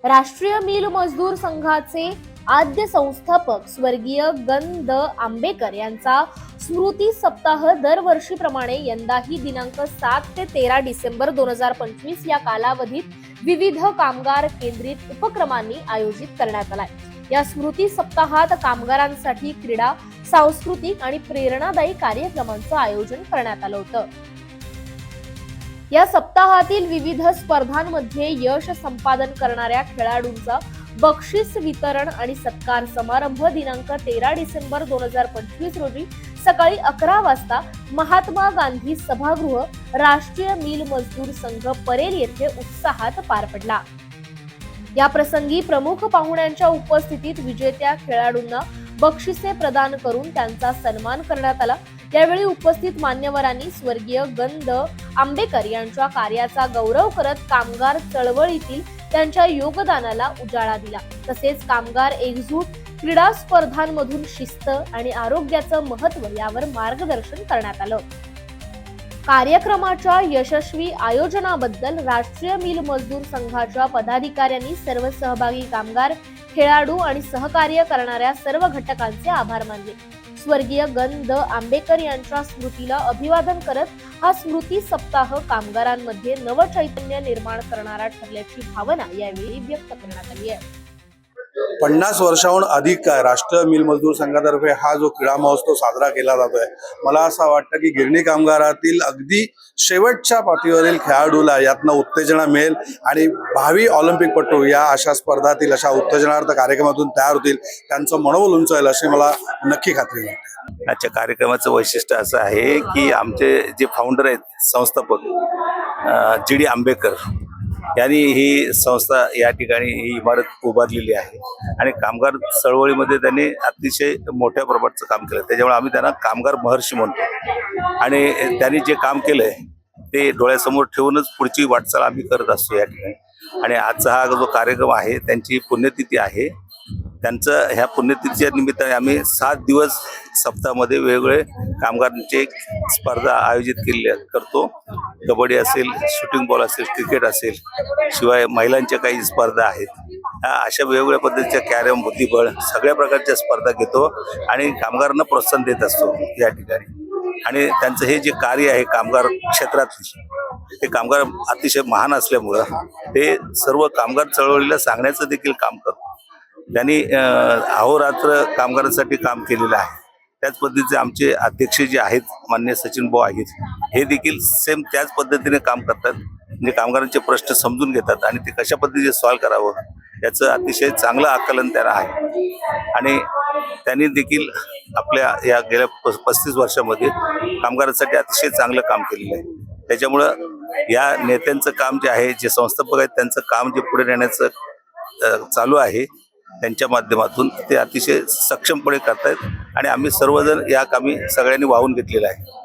राष्ट्रीय मिल मजदूर संघाचे आद्य संस्थापक स्वर्गीय गं.द. आंबेकर यांचा स्मृती सप्ताह दरवर्षीप्रमाणे यंदाही दिनांक 7 ते 13 डिसेंबर 2025 या कालावधीत विविध कामगार केंद्रित उपक्रमांनी आयोजित करण्यात आलाय। या स्मृती सप्ताहात कामगारांसाठी क्रीडा, सांस्कृतिक आणि प्रेरणादायी कार्यक्रमांचं आयोजन करण्यात आलं होतं। या सप्ताहातील विविध स्पर्धांमध्ये यश संपादन करणाऱ्या खेळाडूंचा बक्षीस वितरण आणि सत्कार समारंभ दिनांक 13 डिसेंबर 2025 रोजी सकाळी 11 वाजता महात्मा गांधी सभागृह, राष्ट्रीय मिल मजदूर संघ परेल येथे उत्साहात पार पडला। या प्रसंगी प्रमुख पाहुण्यांच्या उपस्थितीत विजेत्या खेळाडूंना बक्षिसे प्रदान करून त्यांचा सन्मान करण्यात आला। यावेळी उपस्थित मान्यवरांनी स्वर्गीय गं.द. आंबेकर यांच्या कार्याचा गौरव करत कामगार चळवळीतील त्यांच्या योगदानाला उजाळा दिला। तसेच कामगार एकजूट, क्रीडा स्पर्धांमधून शिस्त आणि आरोग्याचं महत्त्व यावर मार्गदर्शन करण्यात आलं। कार्यक्रमाच्या यशस्वी आयोजनाबद्दल राष्ट्रीय मिल मजदूर संघाच्या पदाधिकाऱ्यांनी सर्व सहभागी कामगार, खेळाडू आणि सहकार्य करणाऱ्या सर्व घटकांचे आभार मानले। स्वर्गीय गं.द. आंबेकर यांच्या स्मृतीला अभिवादन करत हा स्मृती सप्ताह कामगारांमध्ये नवचैतन्य निर्माण करणारा ठरल्याची भावना यावेळी व्यक्त करण्यात आली आहे। 50 वर्षाहून अधिक काय राष्ट्रीय मिल मजदूर संघातर्फे हा जो क्रीडा महोत्सव साजरा केला जातोय, मला असं वाटतं की गिरणी कामगारातील अगदी शेवटच्या पातळीवरील खेळाडूला यातनं उत्तेजना मिळेल आणि भावी ऑलिम्पिकपटू या अशा स्पर्धातील अशा उत्तेजनार्थ कार्यक्रमातून तयार होतील, त्यांचं मनोबल उंच होईल अशी मला नक्की खात्री वाटते। आजच्या कार्यक्रमाचं वैशिष्ट्य असं आहे की आमचे जे फाउंडर आहेत, संस्थापक जी.डी. आंबेकर यांनी ही संस्था या ठिकाणी ही इमारत उभारलेली आहे आणि कामगार चळवळीमध्ये त्यांनी अतिशय मोठ्या प्रमाणाचं काम केलं। त्याच्यामुळे आम्ही त्यांना कामगार महर्षी म्हणतो आणि त्यांनी जे काम केलंय ते डोळ्यासमोर ठेवूनच पुढची वाटचाल आम्ही करत असतो या ठिकाणी। आणि आजचा हा जो कार्यक्रम आहे त्यांची पुण्यतिथी आहे। त्यांचं ह्या पुण्यतिथीच्या निमित्ताने आम्ही 7 दिवस सप्ताहामध्ये वेगवेगळे कामगारांचे स्पर्धा आयोजित केले करतो। कबड्डी असेल, शूटिंग बॉल असेल, क्रिकेट असेल, शिवाय महिलांच्या काही स्पर्धा आहेत। अशा वेगवेगळ्या पद्धतीच्या कॅरम, बुद्धिबळ सगळ्या प्रकारच्या स्पर्धा घेतो आणि कामगारांना प्रोत्साहन देत असतो या ठिकाणी। आणि त्यांचं हे जे कार्य आहे कामगार क्षेत्रातले, ते कामगार अतिशय महान असल्यामुळं ते सर्व कामगार चळवळीला सांगण्याचं देखील काम करतो। त्यांनी अहोरात्र कामगारांसाठी काम केलेलं आहे। त्याच पद्धतीचे आमचे अध्यक्ष जे आहेत माननीय सचिन भाऊ आहेत, हे देखील सेम त्याच पद्धतीने काम करतात। म्हणजे कामगारांचे प्रश्न समजून घेतात आणि ते कशा पद्धतीने सॉल्व्ह करावं याचं अतिशय चांगलं आकलन त्यांना आहे। आणि त्यांनी देखील आपल्या या गेल्या 35 वर्षामध्ये कामगारांसाठी अतिशय चांगलं काम केलेलं आहे। त्याच्यामुळं या नेत्यांचं काम जे आहे, जे संस्थापक आहेत त्यांचं काम जे पुढे नेण्याचं चालू आहे, त्यांच्या माध्यमातून ते अतिशय सक्षमपणे करतायत आणि आम्ही सर्वजण या कामी सगळ्यांनी वाहून घेतलेलं आहे।